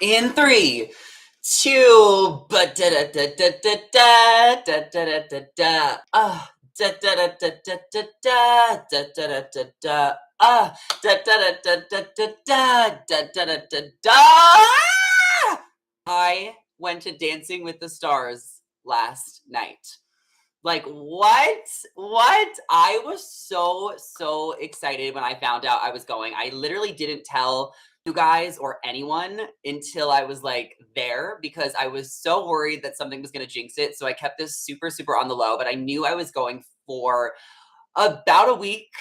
In three, two, but da da da da da da da da da da da. Da da da da da da da da da da da da. Da da da da da da da da da da da da. I went to Dancing with the Stars last night. Like, what? What? I was so excited when I found out I was going. I literally didn't tell you guys or anyone until I was like there because I was so worried that something was going to jinx it. So I kept this super on the low, but I knew I was going for about a week.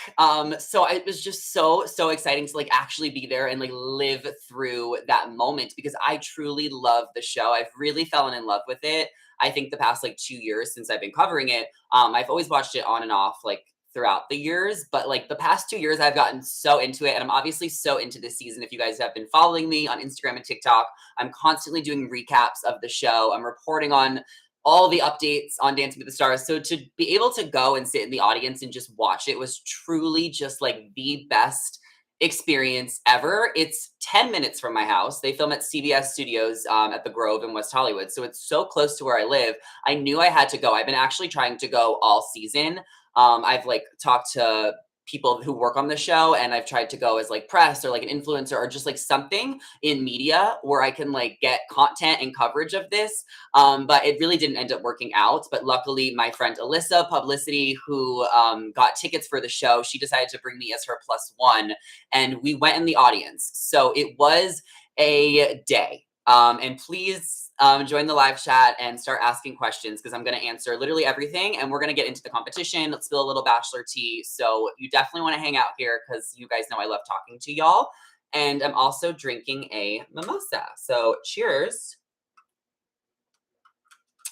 So it was just so exciting to like actually be there and like live through that moment because I truly love the show. I've really fallen in love with it. I think the past like 2 years since I've been covering it, I've always watched it on and off like throughout the years, but like the past 2 years I've gotten so into it, and I'm obviously so into this season. If you guys have been following me on Instagram and TikTok, I'm constantly doing recaps of the show. I'm reporting on all the updates on Dancing with the Stars. So to be able to go and sit in the audience and just watch it was truly just like the best experience ever. It's 10 minutes from my house. They film at CBS Studios at the Grove in West Hollywood. So it's so close to where I live. I knew I had to go. I've been actually trying to go all season. I've like talked to people who work on the show, and I've tried to go as like press or like an influencer or just like something in media where I can like get content and coverage of this. But it really didn't end up working out. But luckily, my friend Alyssa Publicity, who got tickets for the show, she decided to bring me as her plus one, and we went in the audience. So it was a day. And please join the live chat and start asking questions because I'm going to answer literally everything, and we're going to get into the competition. Let's spill a little Bachelor tea. So you definitely want to hang out here because you guys know I love talking to y'all. And I'm also drinking a mimosa. So cheers.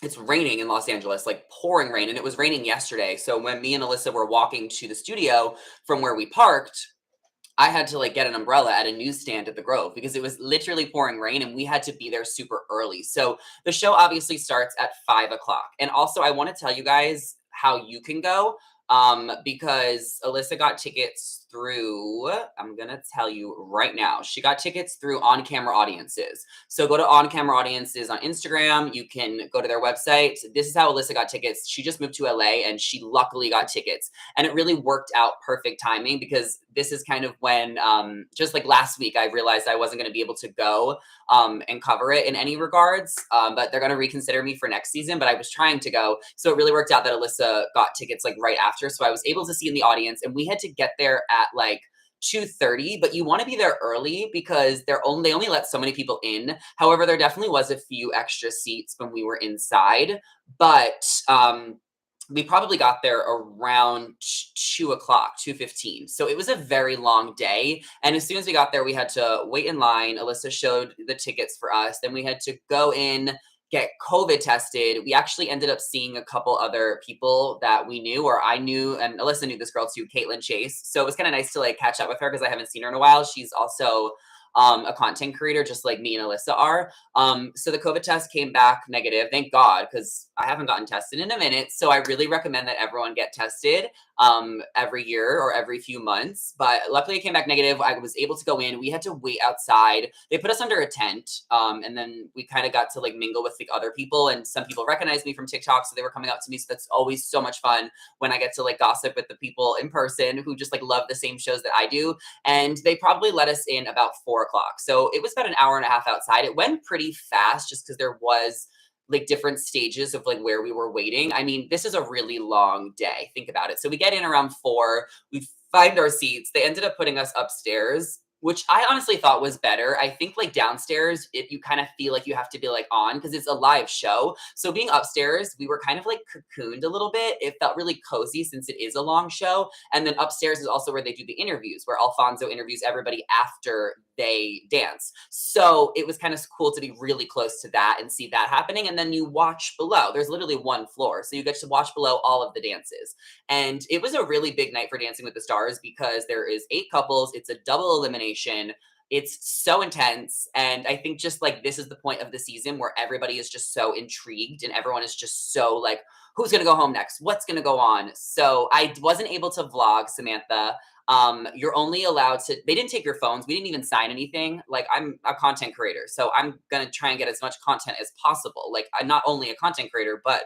It's raining in Los Angeles, like pouring rain, and it was raining yesterday. So when me and Alyssa were walking to the studio from where we parked, I had to like get an umbrella at a newsstand at the Grove because it was literally pouring rain and we had to be there super early. So the show obviously starts at 5 o'clock. And also, I want to tell you guys how you can go because Alyssa got tickets through, I'm going to tell you right now, she got tickets through On Camera Audiences. So go to On Camera Audiences on Instagram. You can go to their website. This is how Alyssa got tickets. She just moved to LA and she luckily got tickets. And it really worked out perfect timing because this is kind of when, just like last week, I realized I wasn't going to be able to go and cover it in any regards. But they're going to reconsider me for next season. But I was trying to go. So it really worked out that Alyssa got tickets like right after. So I was able to see in the audience, and we had to get there at like 2:30, but you want to be there early because they only let so many people in. However, there definitely was a few extra seats when we were inside, but we probably got there around 2 o'clock, 2:15. So it was a very long day. And as soon as we got there, we had to wait in line. Alyssa showed the tickets for us. Then we had to go in, get COVID tested. We actually ended up seeing a couple other people that we knew, or I knew, and Alyssa knew this girl too, Caitlin Chase. So it was kind of nice to like catch up with her because I haven't seen her in a while. She's also a content creator, just like me and Alyssa are. So the COVID test came back negative, thank God, because I haven't gotten tested in a minute. So I really recommend that everyone get tested every year or every few months. But luckily it came back negative. I was able to go in. We had to wait outside. They put us under a tent. And then we kind of got to like mingle with the other people. And some people recognized me from TikTok. So they were coming up to me. So that's always so much fun when I get to like gossip with the people in person who just like love the same shows that I do. And they probably let us in about 4 o'clock. So it was about an hour and a half outside. It went pretty fast just because there was like different stages of like where we were waiting. I mean, this is a really long day. Think about it. So we get in around 4, we find our seats. They ended up putting us upstairs, which I honestly thought was better. I think like downstairs, you kind of feel like you have to be like on because it's a live show. So being upstairs, we were kind of like cocooned a little bit. It felt really cozy since it is a long show. And then upstairs is also where they do the interviews, where Alfonso interviews everybody after they dance. So it was kind of cool to be really close to that and see that happening. And then you watch below. There's literally one floor. So you get to watch below all of the dances. And it was a really big night for Dancing with the Stars because there is 8 couples. It's a double elimination. It's so intense, and I think just, like, this is the point of the season where everybody is just so intrigued and everyone is just so, like, "Who's gonna go home next? What's gonna go on?" So, I wasn't able to vlog, Samantha. You're only allowed to they didn't take your phones, we didn't even sign anything. Like, I'm a content creator, so I'm gonna try and get as much content as possible. Like, I'm not only a content creator, but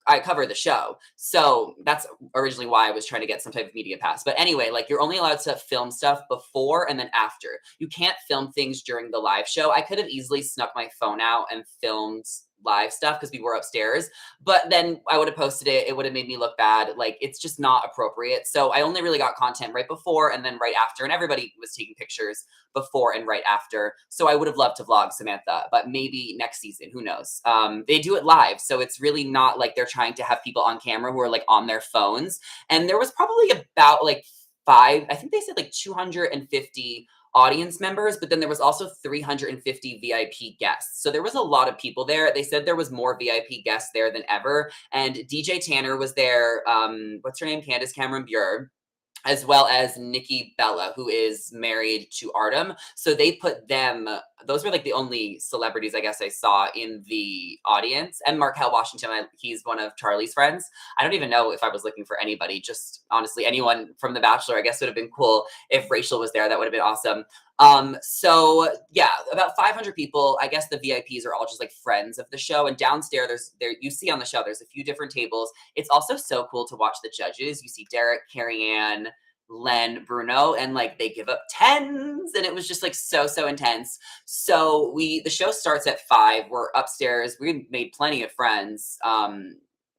I cover the show. So that's originally why I was trying to get some type of media pass. But anyway, like you're only allowed to film stuff before and then after. You can't film things during the live show. I could have easily snuck my phone out and filmed live stuff because we were upstairs, but then I would have posted it. It would have made me look bad. Like it's just not appropriate. So I only really got content right before and then right after, and everybody was taking pictures before and right after. So I would have loved to vlog, Samantha, but maybe next season, who knows? They do it live, so it's really not like they're trying to have people on camera who are like on their phones. And there was probably about like five, I think they said like 250 audience members, but then there was also 350 VIP guests. So there was a lot of people there. They said there was more VIP guests there than ever. And DJ Tanner was there. What's her name? Candace Cameron Bure, as well as Nikki Bella, who is married to Artem. So they put them, those were like the only celebrities I guess I saw in the audience. And Markel Washington, he's one of Charlie's friends. I don't even know if I was looking for anybody, just honestly, anyone from The Bachelor, I guess would have been cool. If Rachel was there, that would have been awesome. So yeah, about 500 people. I guess the VIPs are all just like friends of the show. And downstairs, you see on the show, there's a few different tables. It's also so cool to watch the judges. You see Derek, Carrie Ann, Len, Bruno, and like they give up tens, and it was just like so intense. So the show starts at 5. We're upstairs. We made plenty of friends.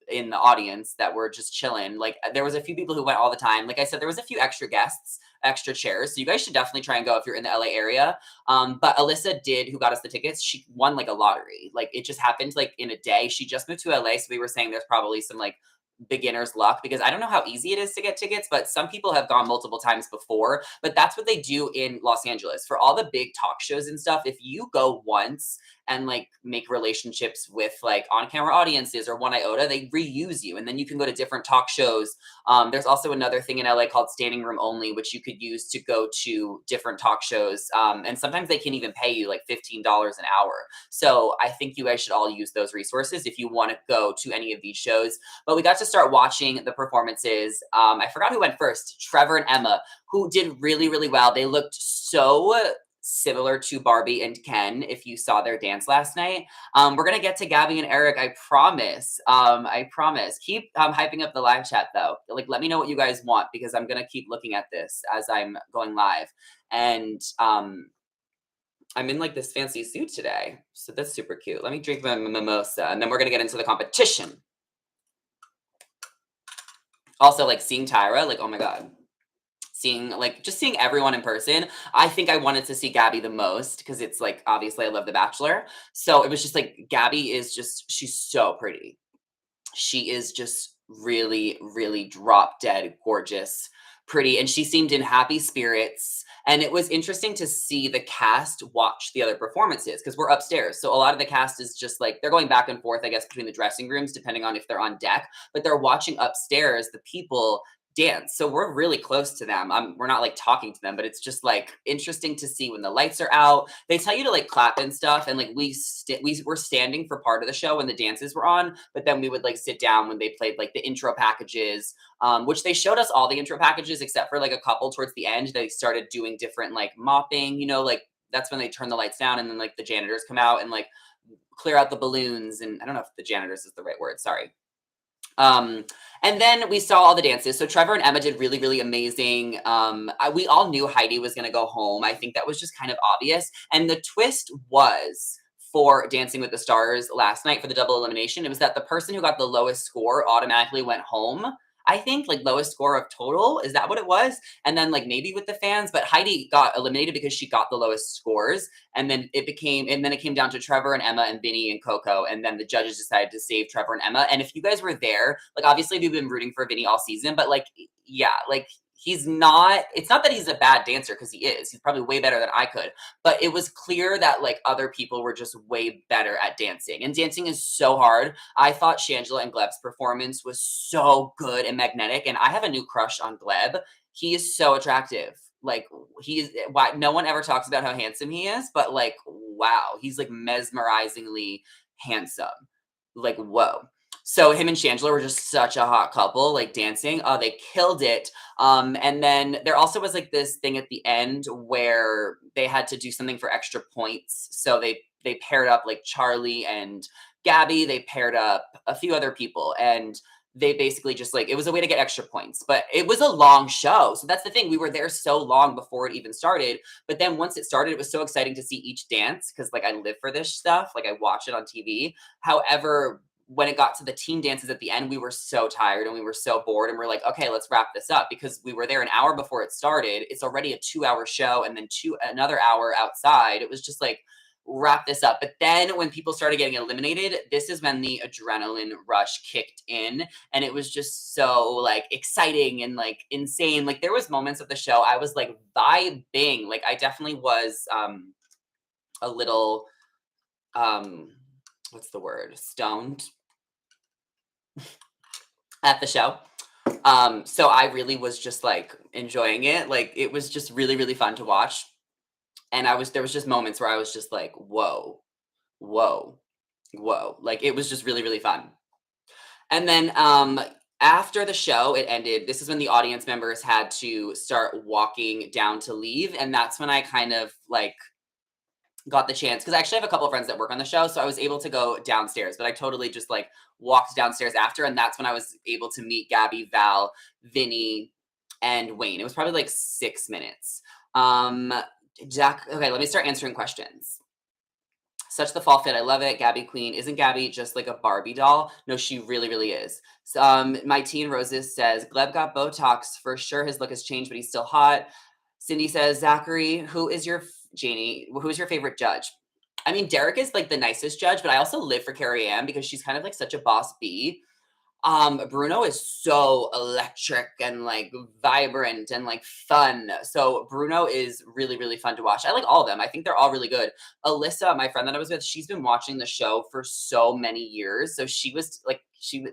In the audience that were just chilling. Like there was a few people who went all the time. Like I said, there was a few extra guests, extra chairs. So you guys should definitely try and go if you're in the LA area. But Alyssa did, who got us the tickets, she won like a lottery. Like it just happened like in a day. She just moved to LA. So we were saying there's probably some like beginner's luck because I don't know how easy it is to get tickets, but some people have gone multiple times before. But that's what they do in Los Angeles for all the big talk shows and stuff. If you go once and like make relationships with like on-camera audiences or One Iota, they reuse you, and then you can go to different talk shows. There's also another thing in LA called Standing Room Only, which you could use to go to different talk shows. And sometimes they can even pay you like $15 an hour. So I think you guys should all use those resources if you want to go to any of these shows. But we got to start watching the performances. I forgot who went first. Trevor and Emma, who did really well. They looked so similar to Barbie and Ken if you saw their dance last night. We're gonna get to Gabby and Eric, I promise. I promise. Keep hyping up the live chat though. Like let me know what you guys want because I'm gonna keep looking at this as I'm going live. And I'm in like this fancy suit today. So that's super cute. Let me drink my mimosa and then we're gonna get into the competition. Also like seeing Tyra, like oh my god. Seeing everyone in person. I think I wanted to see Gabby the most because it's like obviously I love The Bachelor. So it was just like Gabby is just she's so pretty. She is just really drop dead gorgeous, pretty, and she seemed in happy spirits. And it was interesting to see the cast watch the other performances because we're upstairs. So a lot of the cast is just like they're going back and forth, I guess, between the dressing rooms, depending on if they're on deck, but they're watching upstairs the people dance. So we're really close to them. We're not like talking to them, but it's just like interesting to see when the lights are out. They tell you to like clap and stuff, and like we were standing for part of the show when the dances were on, but then we would like sit down when they played like the intro packages, which they showed us all the intro packages except for like a couple towards the end. They started doing different like mopping, like that's when they turn the lights down and then like the janitors come out and like clear out the balloons. And I don't know if the janitors is the right word. Sorry. And then we saw all the dances. So Trevor and Emma did really amazing. We all knew Heidi was going to go home. I think that was just kind of obvious. And the twist was for Dancing with the Stars last night for the double elimination. It was that the person who got the lowest score automatically went home. I think like lowest score of total. Is that what it was? And then like maybe with the fans, but Heidi got eliminated because she got the lowest scores. And then it came down to Trevor and Emma and Vinny and Coco. And then the judges decided to save Trevor and Emma. And if you guys were there, like obviously we've been rooting for Vinny all season, but like, yeah, like it's not that he's a bad dancer because he is. He's probably way better than I could. But it was clear that like other people were just way better at dancing. And dancing is so hard. I thought Shangela and Gleb's performance was so good and magnetic. And I have a new crush on Gleb. He is so attractive. Like he's why no one ever talks about how handsome he is, but like wow, he's like mesmerizingly handsome. Like whoa. So him and Shangela were just such a hot couple, like dancing. Oh, they killed it. And then there also was like this thing at the end where they had to do something for extra points. So they paired up like Charlie and Gabby. They paired up a few other people, and they basically just like it was a way to get extra points. But it was a long show, so that's the thing. We were there so long before it even started. But then once it started, it was so exciting to see each dance because like I live for this stuff. Like I watch it on TV. However, when it got to the team dances at the end, we were so tired and we were so bored, and we're like, okay, let's wrap this up because we were there an hour before it started. It's already a 2-hour show, and then another hour outside. It was just like wrap this up. But then when people started getting eliminated, this is when the adrenaline rush kicked in, and it was just so like exciting and like insane. Like there was moments of the show I was like vibing. Like I definitely was a little what's the word? Stoned at the show. So I really was just like enjoying it. Like it was just really, really fun to watch. And there was just moments where I was just like, whoa, whoa, whoa. Like it was just really, really fun. And then after the show it ended, this is when the audience members had to start walking down to leave. And that's when I kind of like got the chance because I actually have a couple of friends that work on the show, so I was able to go downstairs, but I totally just like walked downstairs after, and that's when I was able to meet Gabby, Val, Vinny, and Wayne. It was probably like 6 minutes. Jack, okay, let me start answering questions. Such the fall fit. I love it. Gabby Queen. Isn't Gabby just like a Barbie doll? No, she really, really is. So, my teen Roses says, Gleb got Botox. For sure his look has changed, but he's still hot. Cindy says, Zachary, Janie, who's your favorite judge? I mean, Derek is like the nicest judge, but I also live for Carrie Ann because she's kind of like such a boss bee. Bruno is so electric and like vibrant and like fun. So Bruno is really, really fun to watch. I like all of them. I think they're all really good. Alyssa, my friend that I was with, she's been watching the show for so many years. So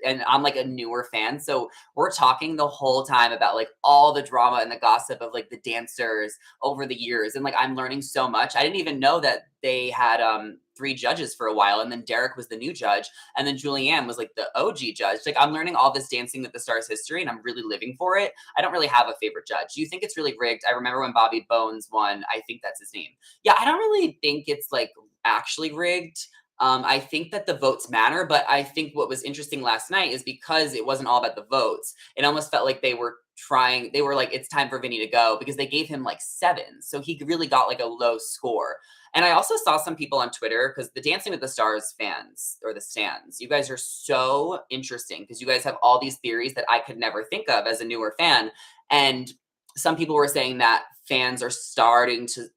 and I'm like a newer fan. So we're talking the whole time about like all the drama and the gossip of like the dancers over the years. And like I'm learning so much. I didn't even know that they had 3 judges for a while, and then Derek was the new judge, and then Julianne was like the OG judge. Like I'm learning all this Dancing with the Stars history, and I'm really living for it. I don't really have a favorite judge. Do you think it's really rigged? I remember when Bobby Bones won. I think that's his name. Yeah, I don't really think it's like actually rigged. I think that the votes matter, but I think what was interesting last night is because it wasn't all about the votes. It almost felt like they were like, it's time for Vinny to go because they gave him like 7. So he really got like a low score. And I also saw some people on Twitter because the Dancing with the Stars fans or the stands, you guys are so interesting because you guys have all these theories that I could never think of as a newer fan. And some people were saying that fans are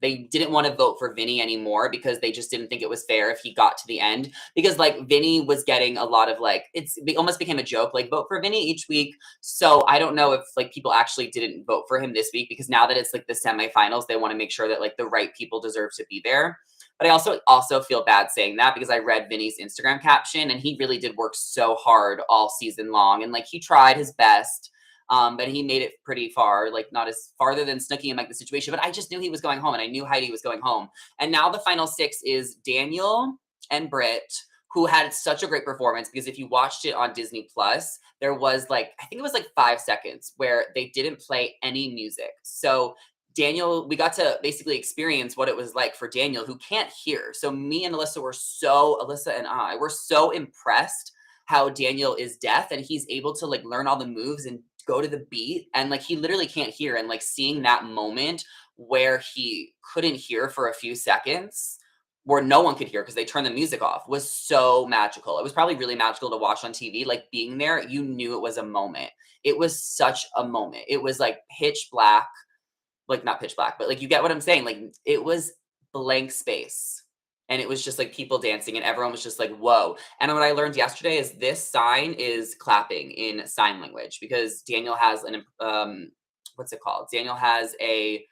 they didn't want to vote for Vinny anymore because they just didn't think it was fair if he got to the end. Because like Vinny was getting a lot of like, it almost became a joke, like vote for Vinny each week. So I don't know if like people actually didn't vote for him this week because now that it's like the semifinals, they want to make sure that like the right people deserve to be there. But I also feel bad saying that because I read Vinny's Instagram caption and he really did work so hard all season long. And like he tried his best. But he made it pretty far, like not as farther than Snooki and like the situation. But I just knew he was going home, and I knew Heidi was going home. And now the final 6 is Daniel and Britt, who had such a great performance because if you watched it on Disney Plus, there was like I think it was like 5 seconds where they didn't play any music. So Daniel, we got to basically experience what it was like for Daniel, who can't hear. So me and Alyssa and I were so impressed how Daniel is deaf and he's able to like learn all the moves and go to the beat, and like he literally can't hear, and like seeing that moment where he couldn't hear for a few seconds where no one could hear because they turned the music off was so magical. It was probably really magical to watch on TV. Like being there, you knew it was a moment. It was such a moment. It was like pitch black, like not pitch black, but like you get what I'm saying. Like it was blank space. And it was just like people dancing, and everyone was just like, whoa. And what I learned yesterday is this sign is clapping in sign language because Daniel has what's it called? Daniel has a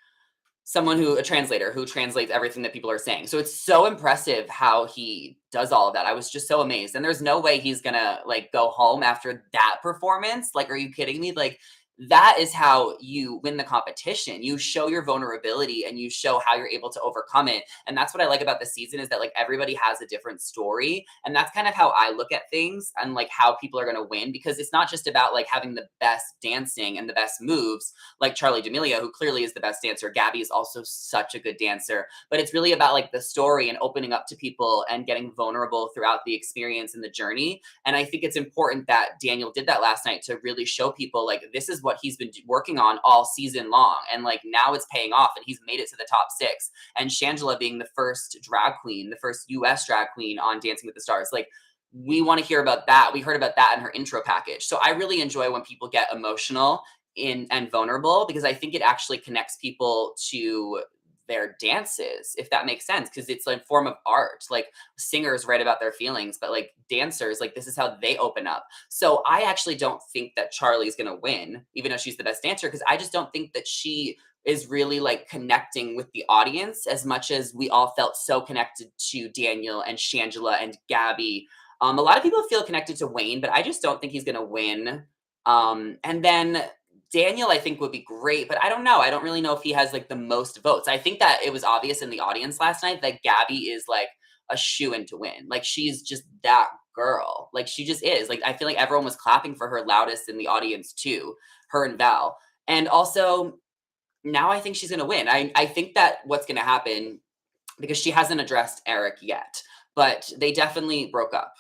translator who translates everything that people are saying. So it's so impressive how he does all of that. I was just so amazed. And there's no way he's gonna like go home after that performance. Like, are you kidding me? Like that is how you win the competition. You show your vulnerability and you show how you're able to overcome it. And that's what I like about the season is that like everybody has a different story. And that's kind of how I look at things and like how people are going to win because it's not just about like having the best dancing and the best moves like Charlie D'Amelio, who clearly is the best dancer. Gabby is also such a good dancer, but it's really about like the story and opening up to people and getting vulnerable throughout the experience and the journey. And I think it's important that Daniel did that last night to really show people like this is what he's been working on all season long. And like now it's paying off and he's made it to the top 6. And Shangela being the first drag queen, the first US drag queen on Dancing with the Stars, like we want to hear about that. We heard about that in her intro package. So I really enjoy when people get emotional in and vulnerable because I think it actually connects people to their dances, if that makes sense, because it's a form of art. Like singers write about their feelings, but like dancers, like this is how they open up. So I actually don't think that Charlie's gonna win, even though she's the best dancer, because I just don't think that she is really like connecting with the audience as much as we all felt so connected to Daniel and Shangela and Gabby. A lot of people feel connected to Wayne, but I just don't think he's gonna win. And then Daniel, I think, would be great, but I don't know. I don't really know if he has like the most votes. I think that it was obvious in the audience last night that Gabby is like a shoe-in to win. Like she's just that girl. Like she just is. Like I feel like everyone was clapping for her loudest in the audience too, her and Val. And also now I think she's gonna win. I think that what's gonna happen because she hasn't addressed Eric yet, but they definitely broke up.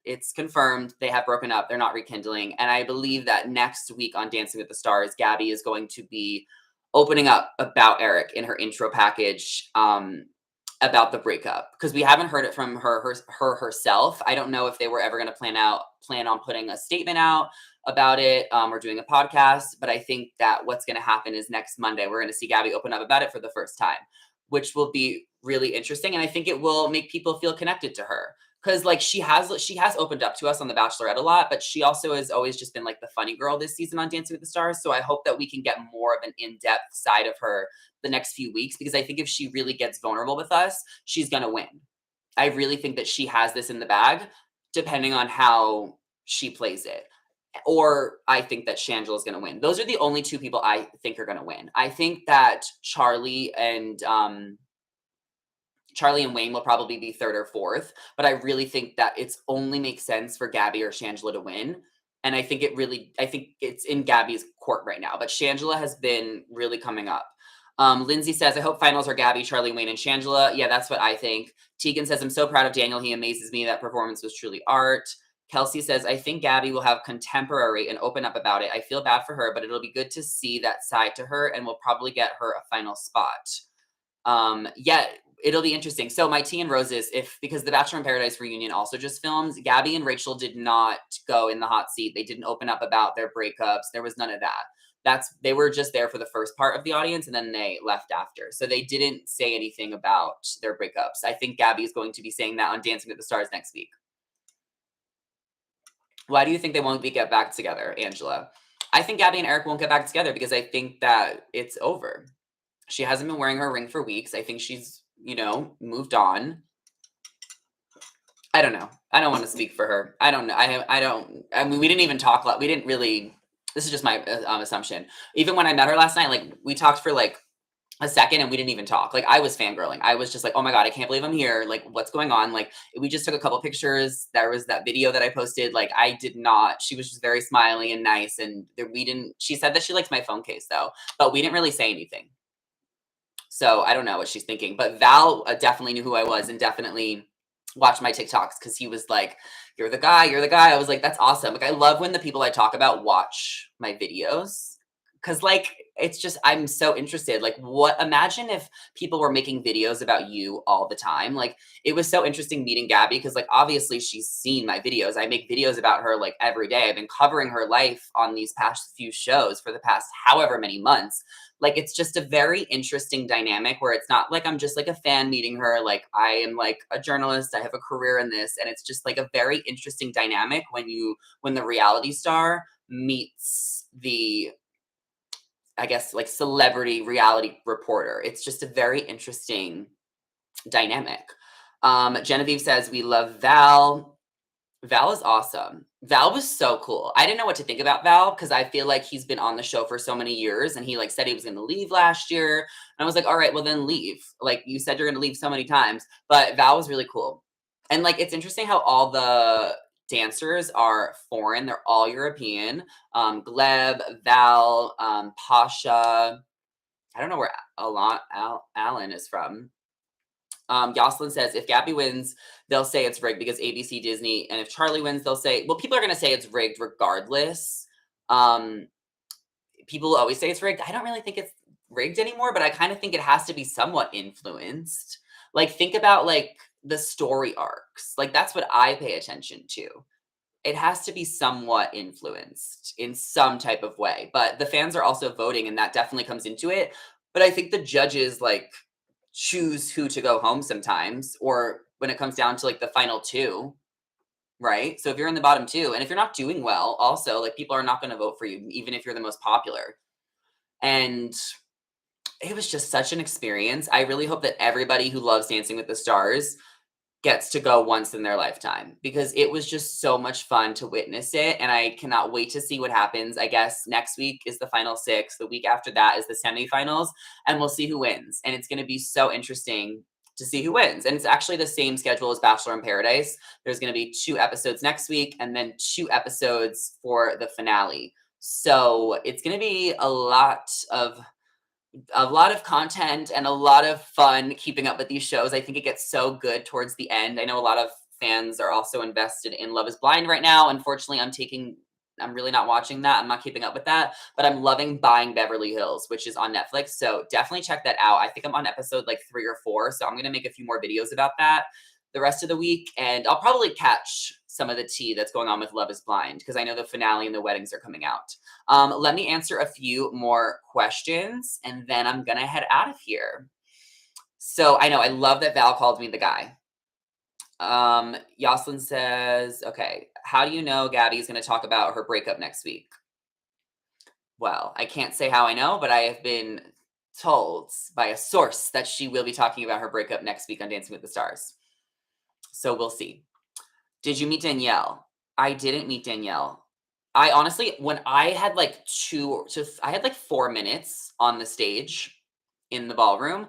It's confirmed they have broken up. They're not rekindling. And I believe that next week on Dancing with the Stars, Gabby is going to be opening up about Eric in her intro package about the breakup because we haven't heard it from her herself. I don't know if they were ever going to plan on putting a statement out about it or doing a podcast, but I think that what's going to happen is next Monday we're going to see Gabby open up about it for the first time, which will be really interesting, and I think it will make people feel connected to her because like she has opened up to us on The Bachelorette a lot, but she also has always just been like the funny girl this season on Dancing with the Stars. So I hope that we can get more of an in-depth side of her the next few weeks because I think if she really gets vulnerable with us, she's gonna win. I really think that she has this in the bag, depending on how she plays it. Or I think that Shangela is gonna win. Those are the only two people I think are gonna win. I think that Charlie and Wayne will probably be third or fourth, but I really think that it's only makes sense for Gabby or Shangela to win. And I think it's in Gabby's court right now, but Shangela has been really coming up. Lindsay says, I hope finals are Gabby, Charlie, Wayne, and Shangela. Yeah, that's what I think. Tegan says, I'm so proud of Daniel. He amazes me. That performance was truly art. Kelsey says, I think Gabby will have contemporary and open up about it. I feel bad for her, but it'll be good to see that side to her and we'll probably get her a final spot. Yeah, it'll be interesting. So my tea and roses, if because the Bachelor in Paradise reunion also just filmed, Gabby and Rachel did not go in the hot seat. They didn't open up about their breakups. There was none of that. They were just there for the first part of the audience and then they left after. So they didn't say anything about their breakups. I think Gabby is going to be saying that on Dancing with the Stars next week. Why do you think they won't get back together, Angela? I think Gabby and Eric won't get back together because I think that it's over. She hasn't been wearing her ring for weeks. I think she's, moved on. I don't know. I don't want to speak for her. I don't know. I mean, we didn't even talk. We didn't really. This is just my assumption. Even when I met her last night, like we talked for like a second and we didn't even talk. Like I was fangirling. I was just like, oh my God, I can't believe I'm here. Like what's going on? Like we just took a couple pictures. There was that video that I posted. Like I did not, she was just very smiley and nice. And she said that she likes my phone case though, but we didn't really say anything. So I don't know what she's thinking, but Val definitely knew who I was and definitely watched my TikToks because he was like, you're the guy, you're the guy. I was like, that's awesome. Like, I love when the people I talk about watch my videos because like it's just I'm so interested. Like imagine if people were making videos about you all the time. Like it was so interesting meeting Gabby because like obviously she's seen my videos. I make videos about her like every day. I've been covering her life on these past few shows for the past however many months. Like it's just a very interesting dynamic where it's not like I'm just like a fan meeting her. Like I am like a journalist. I have a career in this. And it's just like a very interesting dynamic when the reality star meets the I guess like celebrity reality reporter. It's just a very interesting dynamic. Genevieve says we love Val. Val is awesome. Val was so cool. I didn't know what to think about Val because I feel like he's been on the show for so many years and he like said he was going to leave last year. And I was like, all right, well then leave. Like you said, you're going to leave so many times, but Val was really cool. And like, it's interesting how all the dancers are foreign. They're all European. Gleb, Val, Pasha. I don't know where Alan is from. Jocelyn says, if Gabby wins, they'll say it's rigged because ABC, Disney, and if Charlie wins, they'll say, well, people are going to say it's rigged regardless. People always say it's rigged. I don't really think it's rigged anymore, but I kind of think it has to be somewhat influenced. Like, think about like the story arcs. Like, that's what I pay attention to. It has to be somewhat influenced in some type of way, but the fans are also voting, and that definitely comes into it. But I think the judges like choose who to go home sometimes, or when it comes down to like the final two, right? So if you're in the bottom two, and if you're not doing well, also like people are not going to vote for you, even if you're the most popular. And it was just such an experience. I really hope that everybody who loves Dancing with the Stars gets to go once in their lifetime because it was just so much fun to witness it. And I cannot wait to see what happens. I guess next week is the final six. The week after that is the semifinals, and we'll see who wins. And it's going to be so interesting to see who wins. And it's actually the same schedule as Bachelor in Paradise. There's going to be 2 episodes next week and then 2 episodes for the finale. So it's going to be a lot of content and a lot of fun keeping up with these shows. I think it gets so good towards the end. I know a lot of fans are also invested in Love is Blind right now. Unfortunately, I'm really not watching that. I'm not keeping up with that, but I'm loving Buying Beverly Hills, which is on Netflix. So definitely check that out. I think I'm on episode like 3 or 4. So I'm going to make a few more videos about that the rest of the week. And I'll probably catch some of the tea that's going on with Love is Blind because I know the finale and the weddings are coming out. Let me answer a few more questions and then I'm going to head out of here. So I know I love that Val called me the guy. Yoslin says, okay, how do you know Gabby is going to talk about her breakup next week? Well, I can't say how I know, but I have been told by a source that she will be talking about her breakup next week on Dancing with the Stars. So we'll see. Did you meet Danielle? I didn't meet Danielle. I honestly, when I had like 4 minutes on the stage in the ballroom.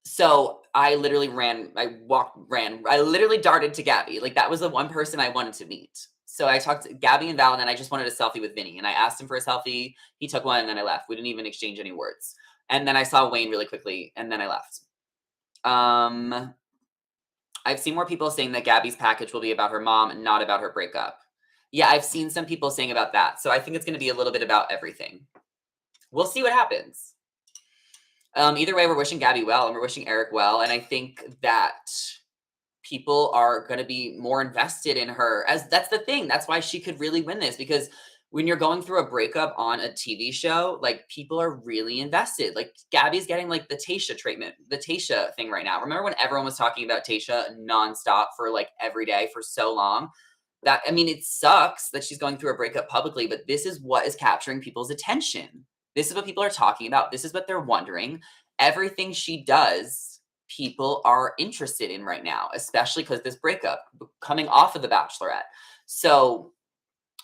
So I literally I literally darted to Gabby. Like that was the one person I wanted to meet. So I talked to Gabby and Val, and then I just wanted a selfie with Vinny. And I asked him for a selfie. He took one, and then I left. We didn't even exchange any words. And then I saw Wayne really quickly, and then I left. I've seen more people saying that Gabby's package will be about her mom and not about her breakup. Yeah, I've seen some people saying about that. So I think it's going to be a little bit about everything. We'll see what happens. Either way, we're wishing Gabby well and we're wishing Eric well. And I think that people are going to be more invested in her, as that's the thing. That's why she could really win this, because when you're going through a breakup on a TV show, like people are really invested. Like Gabby's getting like the Tayshia treatment, the Tayshia thing right now. Remember when everyone was talking about Tayshia nonstop for like every day for so long? That, I mean, it sucks that she's going through a breakup publicly, but this is what is capturing people's attention. This is what people are talking about. This is what they're wondering. Everything she does, people are interested in right now, especially because this breakup coming off of The Bachelorette. So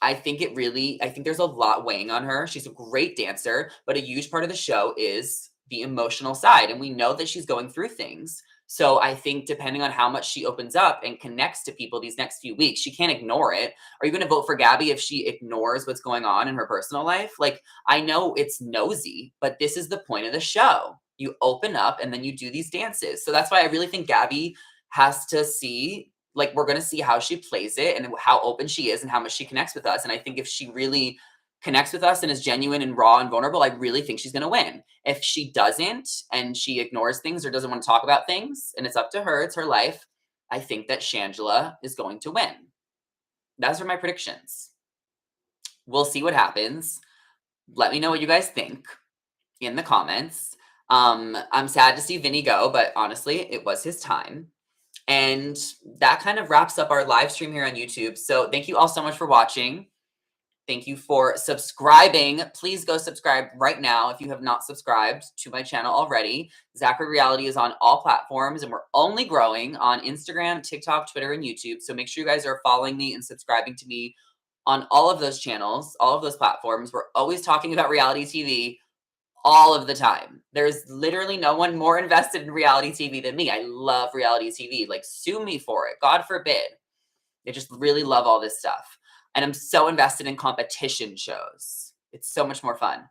I think there's a lot weighing on her. She's a great dancer, but a huge part of the show is the emotional side. And we know that she's going through things. So I think depending on how much she opens up and connects to people these next few weeks, she can't ignore it. Are you going to vote for Gabby if she ignores what's going on in her personal life? Like, I know it's nosy, but this is the point of the show. You open up and then you do these dances. So that's why I really think Gabby has to see, like, we're going to see how she plays it and how open she is and how much she connects with us. And I think if she really connects with us and is genuine and raw and vulnerable, I really think she's going to win. If she doesn't and she ignores things or doesn't want to talk about things, and it's up to her, it's her life, I think that Shangela is going to win. Those are my predictions. We'll see what happens. Let me know what you guys think in the comments. I'm sad to see Vinny go, but honestly, it was his time. And that kind of wraps up our live stream here on YouTube. So thank you all so much for watching. Thank you for subscribing. Please go subscribe right now if you have not subscribed to my channel already. Zachary Reality is on all platforms, and we're only growing on Instagram, TikTok, Twitter, and YouTube. So make sure you guys are following me and subscribing to me on all of those channels, all of those platforms. We're always talking about reality TV all of the time. There's literally no one more invested in reality TV than me. I love reality TV. Like, sue me for it. God forbid. I just really love all this stuff. And I'm so invested in competition shows. It's so much more fun.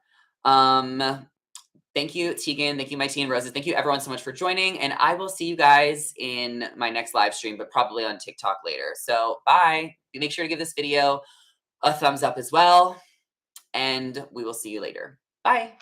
Thank you, Tegan. Thank you, my tea and roses. Thank you, everyone, so much for joining. And I will see you guys in my next live stream, but probably on TikTok later. So bye. Make sure to give this video a thumbs up as well. And we will see you later. Bye.